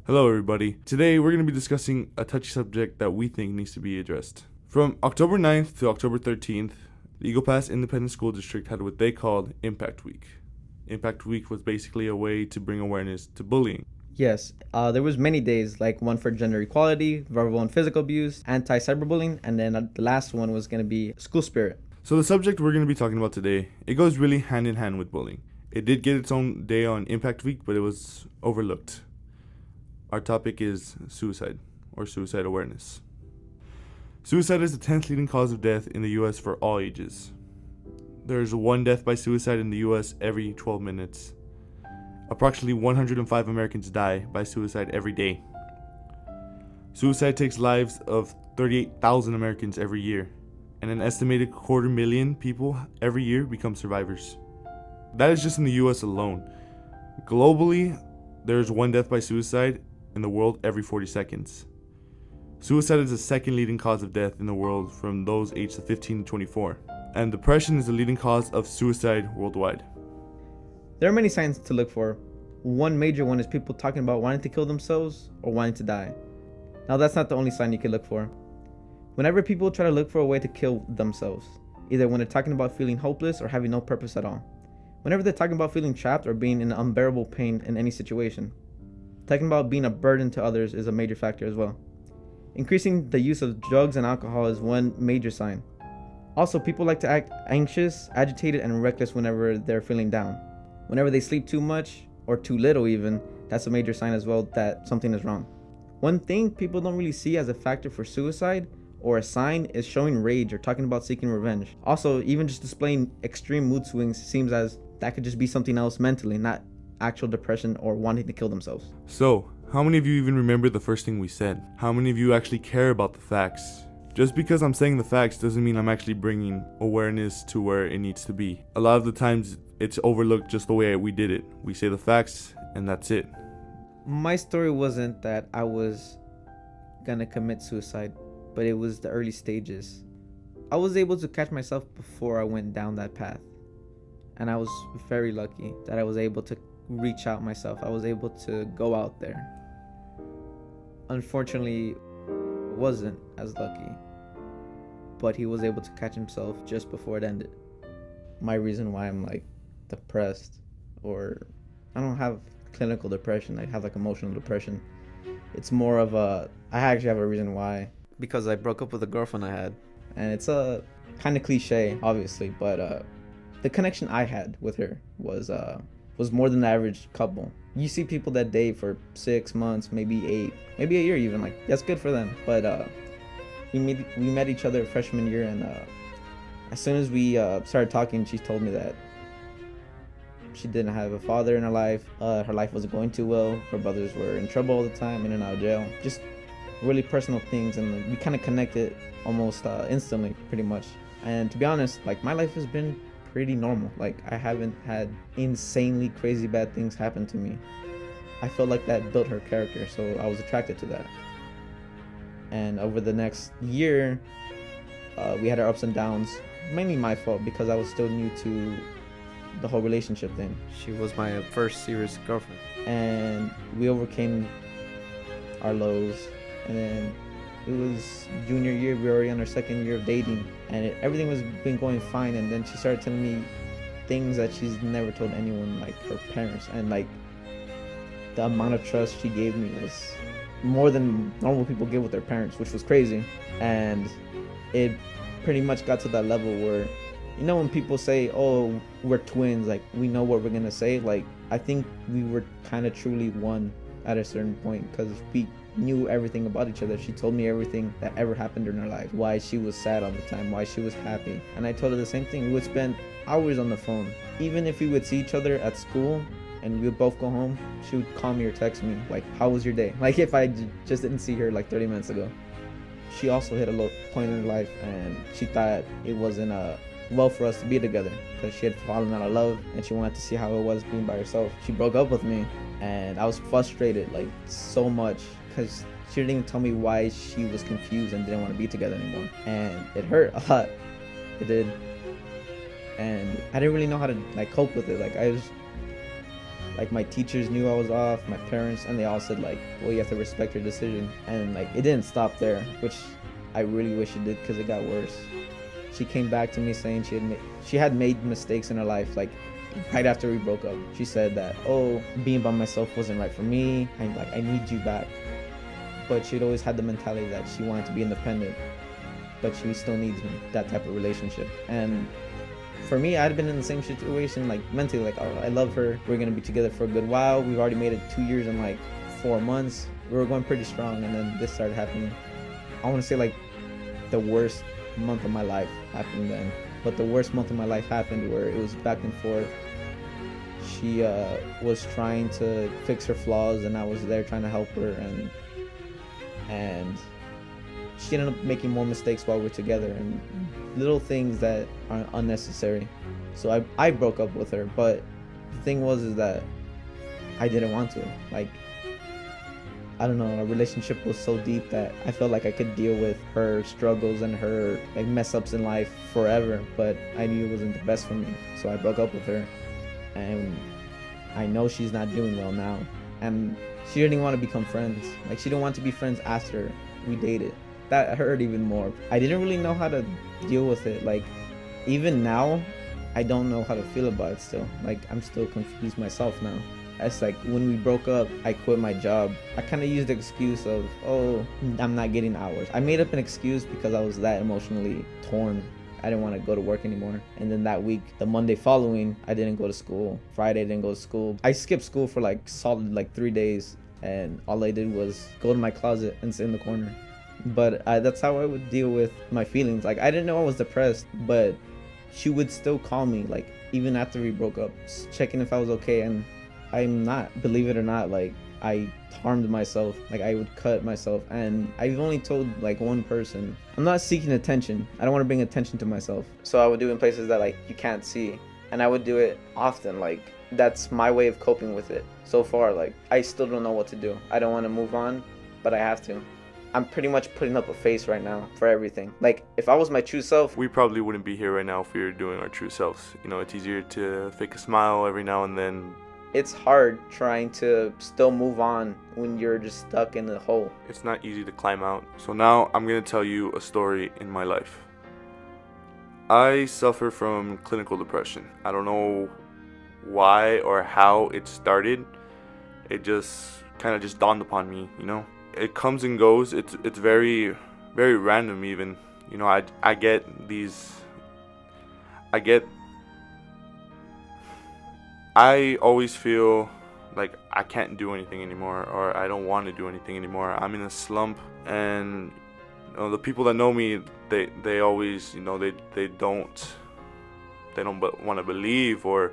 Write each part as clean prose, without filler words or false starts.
Hello everybody. Today we're going to be discussing a touchy subject that we think needs to be addressed. From October 9th to October 13th, the Eagle Pass Independent School District had what they called Impact Week. Impact Week was basically a way to bring awareness to bullying. Yes, there was many days, like one for gender equality, verbal and physical abuse, anti-cyberbullying, and then the last one was going to be school spirit. So the subject we're going to be talking about today, it goes really hand in hand with bullying. It did get its own day on Impact Week, but it was overlooked. Our topic is suicide, or suicide awareness. Suicide is the 10th leading cause of death in the U.S. for all ages. There is one death by suicide in the U.S. every 12 minutes. Approximately 105 Americans die by suicide every day. Suicide takes lives of 38,000 Americans every year, and an estimated 250,000 people every year become survivors. That is just in the U.S. alone. Globally, there is one death by suicide in the world every 40 seconds. Suicide is the second leading cause of death in the world from those aged 15 to 24, and depression is the leading cause of suicide worldwide. There are many signs to look for. One major one is people talking about wanting to kill themselves or wanting to die. Now that's not the only sign you can look for. Whenever people try to look for a way to kill themselves, either when they're talking about feeling hopeless or having no purpose at all. Whenever they're talking about feeling trapped or being in unbearable pain in any situation. Talking about being a burden to others is a major factor as well. Increasing the use of drugs and alcohol is one major sign. Also, people like to act anxious, agitated, and reckless whenever they're feeling down. Whenever they sleep too much, or too little even, that's a major sign as well that something is wrong. One thing people don't really see as a factor for suicide, or a sign, is showing rage or talking about seeking revenge. Also, even just displaying extreme mood swings seems as that could just be something else mentally, not actual depression or wanting to kill themselves. So, how many of you even remember the first thing we said? How many of you actually care about the facts? Just because I'm saying the facts doesn't mean I'm actually bringing awareness to where it needs to be. A lot of the times it's overlooked just the way we did it. We say the facts and that's it. My story wasn't that I was gonna commit suicide, but it was the early stages. I was able to catch myself before I went down that path. And I was very lucky that I was able to reach out myself. I was able to go out there. Unfortunately, wasn't as lucky, but he was able to catch himself just before it ended. My reason why I'm depressed, or I don't have clinical depression, I have emotional depression. It's more of I actually have a reason why, because I broke up with a girlfriend I had, and it's a kind of cliche obviously, but the connection I had with her was more than the average couple. You see people that date for 6 months, maybe 8, maybe a year even, that's good for them. But we met each other freshman year, and as soon as we started talking, she told me that she didn't have a father in her life. Her life wasn't going too well. Her brothers were in trouble all the time, in and out of jail. Just really personal things, and we kind of connected almost instantly, pretty much. And to be honest, my life has been pretty normal. I haven't had insanely crazy bad things happen to me. I felt like that built her character, so I was attracted to that. And over the next year, we had our ups and downs. Mainly my fault, because I was still new to the whole relationship thing. She was my first serious girlfriend, and we overcame our lows. And then it was junior year, we were already on our second year of dating, and everything was been going fine. And then she started telling me things that she's never told anyone, like her parents. And the amount of trust she gave me was more than normal people give with their parents, which was crazy. And it pretty much got to that level where, when people say, oh, we're twins, we know what we're gonna say, I think we were kind of truly one at a certain point, because we knew everything about each other. She told me everything that ever happened in her life, why she was sad all the time, why she was happy, and I told her the same thing. We would spend hours on the phone. Even if we would see each other at school and we would both go home, she would call me or text me, how was your day? If I just didn't see her 30 minutes ago. She also hit a low point in her life, and she thought it wasn't well for us to be together, because she had fallen out of love and she wanted to see how it was being by herself. She broke up with me, and I was frustrated so much, because she didn't even tell me why she was confused and didn't want to be together anymore. And it hurt a lot. It did. And I didn't really know how to cope with it. Like, my teachers knew I was off, my parents, and they all said, like, well, you have to respect your decision. And, like, it didn't stop there, which I really wish it did, because it got worse. She came back to me saying she had made mistakes in her life, like, right after we broke up. She said that, oh, being by myself wasn't right for me, I need you back. But she'd always had the mentality that she wanted to be independent, but she still needs me, that type of relationship. And for me, I'd been in the same situation, like, mentally, like, oh, I love her, we're gonna be together for a good while, we've already made it 2 years and like 4 months, we were going pretty strong, and then this started happening. I want to say, like, the worst month of my life happened then. But the worst month of my life happened where it was back and forth. She was trying to fix her flaws, and I was there trying to help her, and she ended up making more mistakes while we're together, and little things that are unnecessary. So I broke up with her, but the thing is that I didn't want to. Like, I don't know, our relationship was so deep that I felt like I could deal with her struggles and her, like, mess ups in life forever, but I knew it wasn't the best for me. So I broke up with her, and I know she's not doing well now. And she didn't want to become friends. Like, she didn't want to be friends after we dated. That hurt even more. I didn't really know how to deal with it. Like, even now, I don't know how to feel about it still. Like, I'm still confused myself now. It's like, when we broke up, I quit my job. I kind of used the excuse of, oh, I'm not getting hours. I made up an excuse because I was that emotionally torn. I didn't want to go to work anymore. And then that week, the Monday following, I didn't go to school. Friday, I didn't go to school. I skipped school for like solid 3 days. And all I did was go to my closet and sit in the corner. But that's how I would deal with my feelings. Like, I didn't know I was depressed, but she would still call me, like, even after we broke up, checking if I was okay. And I'm not, believe it or not. Like, I harmed myself. Like, I would cut myself, and I've only told like one person. I'm not seeking attention. I don't want to bring attention to myself, so I would do it in places that, like, you can't see, and I would do it often. Like, that's my way of coping with it. So far, like, I still don't know what to do. I don't want to move on, but I have to. I'm pretty much putting up a face right now for everything. Like, if I was my true self, We probably wouldn't be here right now if we were doing our true selves. You know, it's easier to fake a smile every now and then. it's hard trying to still move on when you're just stuck in a hole. It's not easy to climb out. So now I'm going to tell you a story in my life. I suffer from clinical depression. I don't know why or how it started. It just kind of just dawned upon me, you know. It comes and goes. It's very, very random even. You know, I get these, I always feel like I can't do anything anymore, or I don't want to do anything anymore. I'm in a slump, and you know, the people that know me, they always, you know, they don't want to believe or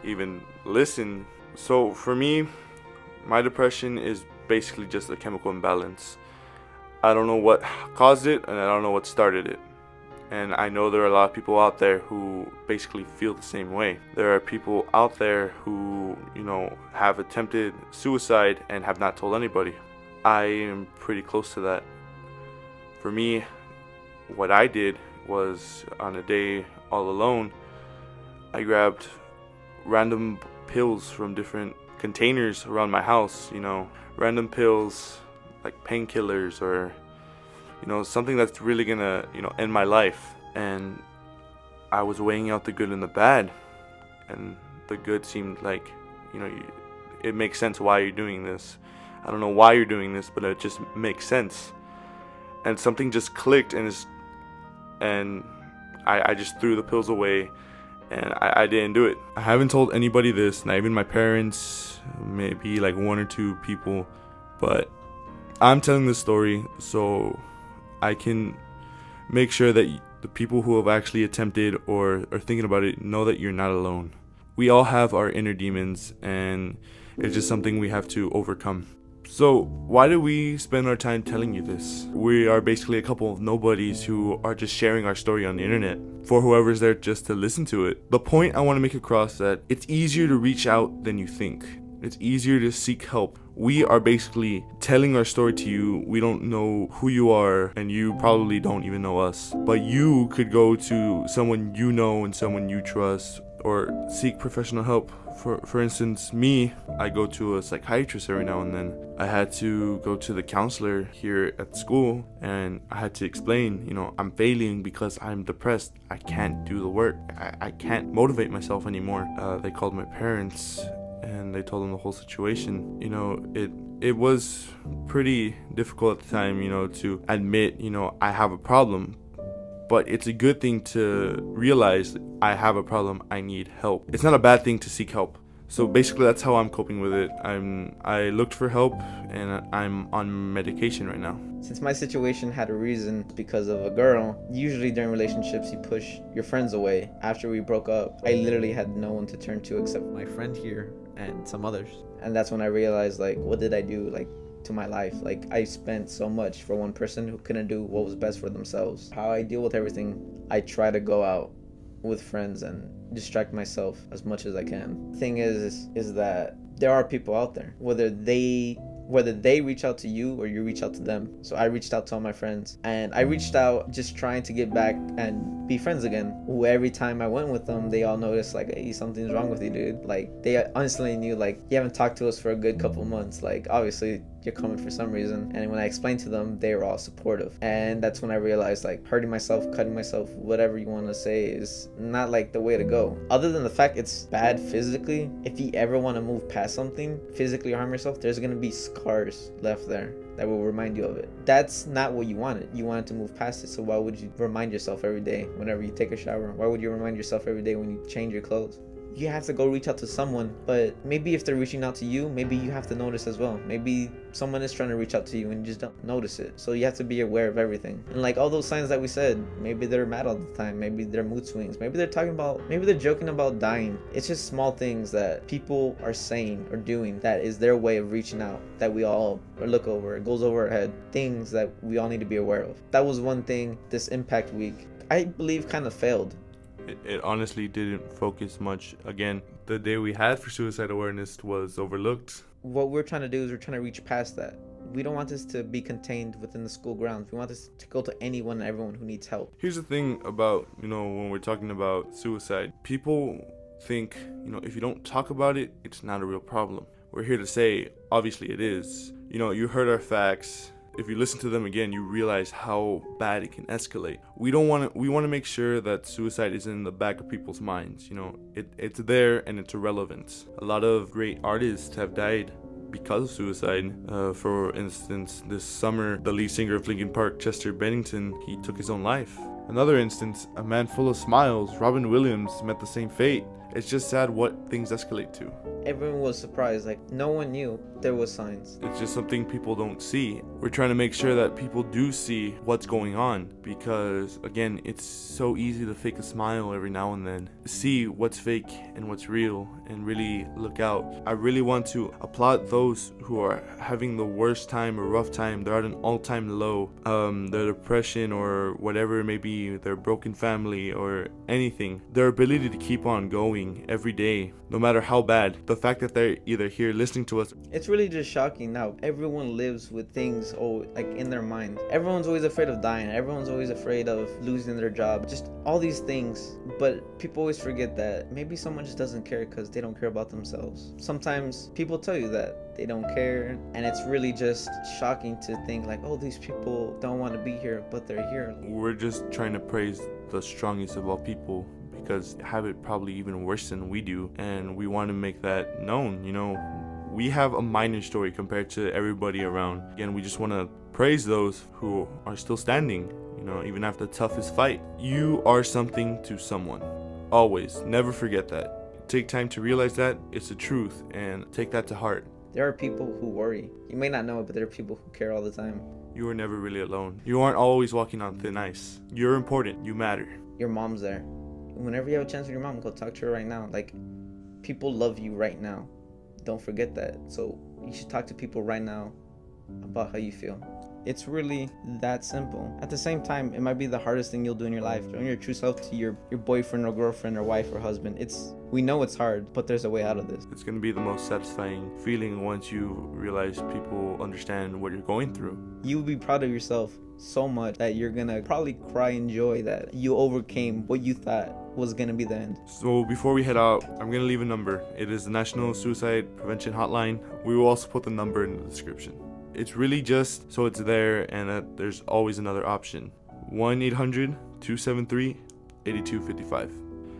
even listen. So for me, my depression is basically just a chemical imbalance. I don't know what caused it, and I don't know what started it. And I know there are a lot of people out there who basically feel the same way. There are people out there who, you know, have attempted suicide and have not told anybody. I am pretty close to that. For me, what I did was, on a day all alone, I grabbed random pills from different containers around my house, you know, random pills like painkillers or, you know, something that's really gonna, you know, end my life. And I was weighing out the good and the bad, and the good seemed like, you know, it makes sense why you're doing this. I don't know why you're doing this, but it just makes sense. And something just clicked, and I just threw the pills away, and I didn't do it. I haven't told anybody this, not even my parents, maybe like 1 or 2 people, but I'm telling this story so I can make sure that the people who have actually attempted or are thinking about it know that you're not alone. We all have our inner demons, and it's just something we have to overcome. So why do we spend our time telling you this? We are basically a couple of nobodies who are just sharing our story on the internet for whoever's there just to listen to it. The point I want to make across is that it's easier to reach out than you think. It's easier to seek help. We are basically telling our story to you. We don't know who you are, and you probably don't even know us. But you could go to someone you know and someone you trust, or seek professional help. For instance, me, I go to a psychiatrist every now and then. I had to go to the counselor here at school, and I had to explain, I'm failing because I'm depressed. I can't do the work. I can't motivate myself anymore. They called my parents and they told them the whole situation. It was pretty difficult at the time, to admit, I have a problem. But it's a good thing to realize I have a problem, I need help. It's not a bad thing to seek help. So basically that's how I'm coping with it. I looked for help and I'm on medication right now. Since my situation had a reason because of a girl, usually during relationships you push your friends away. After we broke up, I literally had no one to turn to except my friend here and some others. And that's when I realized, what did I do, to my life? I spent so much for one person who couldn't do what was best for themselves. How I deal with everything, I try to go out with friends and distract myself as much as I can. Thing is that there are people out there, whether they reach out to you or you reach out to them. So I reached out to all my friends, and I reached out just trying to get back and be friends again. Who every time I went with them, they all noticed hey, something's wrong with you, dude. They honestly knew you haven't talked to us for a good couple months. Obviously you're coming for some reason. And when I explained to them, they were all supportive. And that's when I realized hurting myself, cutting myself, whatever you want to say, is not the way to go. Other than the fact it's bad physically, if you ever want to move past something, physically harm yourself, there's going to be scars left there that will remind you of it. That's not what you wanted. You wanted to move past it. So why would you remind yourself every day whenever you take a shower? Why would you remind yourself every day when you change your clothes? You have to go reach out to someone, but maybe if they're reaching out to you, maybe you have to notice as well. Maybe someone is trying to reach out to you and you just don't notice it. So you have to be aware of everything. And all those signs that we said, maybe they're mad all the time, maybe they're mood swings, maybe they're joking about dying. It's just small things that people are saying or doing that is their way of reaching out, that we all look over. It goes over our head. Things that we all need to be aware of. That was one thing this Impact Week, I believe, kind of failed. It honestly didn't focus much. Again, the day we had for suicide awareness was overlooked. What we're trying to do is we're trying to reach past that. We don't want this to be contained within the school grounds. We want this to go to anyone and everyone who needs help. Here's the thing about, when we're talking about suicide, people think, if you don't talk about it, it's not a real problem. We're here to say, obviously it is. You heard our facts. If you listen to them again, you realize how bad it can escalate. We want to make sure that suicide is in the back of people's minds. It's there and it's irrelevant. A lot of great artists have died because of suicide. For instance, this summer, the lead singer of Linkin Park, Chester Bennington, he took his own life. Another instance, a man full of smiles, Robin Williams, met the same fate. It's just sad what things escalate to. Everyone was surprised. No one knew there was signs. It's just something people don't see. We're trying to make sure that people do see what's going on, because again, it's so easy to fake a smile every now and then. See what's fake and what's real and really look out. I really want to applaud those who are having the worst time or rough time. They're at an all-time low. Their depression or whatever it may be, their broken family or anything. Their ability to keep on going every day, no matter how bad. The fact that they're either here listening to us. It's really just shocking now. Everyone lives with things in their mind. Everyone's always afraid of dying. Everyone's always afraid of losing their job. Just all these things. But people always forget that maybe someone just doesn't care because they don't care about themselves. Sometimes people tell you that they don't care, and it's really just shocking to think these people don't want to be here, but they're here. We're just trying to praise the strongest of all people, because have it probably even worse than we do, and we want to make that known. We have a minor story compared to everybody around. Again, we just want to praise those who are still standing, even after the toughest fight. You are something to someone. Always. Never forget that. Take time to realize that. It's the truth, and take that to heart. There are people who worry. You may not know it, but there are people who care all the time. You are never really alone. You aren't always walking on thin ice. You're important. You matter. Your mom's there. Whenever you have a chance with your mom, go talk to her right now. People love you right now. Don't forget that. So you should talk to people right now about how you feel. It's really that simple. At the same time, it might be the hardest thing you'll do in your life. Showing your true self to your boyfriend or girlfriend or wife or husband. We know it's hard, but there's a way out of this. It's going to be the most satisfying feeling once you realize people understand what you're going through. You'll be proud of yourself so much that you're gonna probably cry in joy that you overcame what you thought was gonna be the end. So before we head out, I'm going to leave a number. It is the National Suicide Prevention Hotline. We will also put the number in the description. It's really just so it's there and that there's always another option. 1-800-273-8255.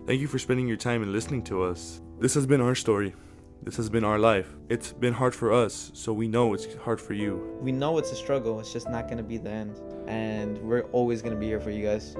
Thank you for spending your time and listening to us. This has been our story. This has been our life. It's been hard for us, so we know it's hard for you. We know it's a struggle. It's just not going to be the end. And we're always going to be here for you guys.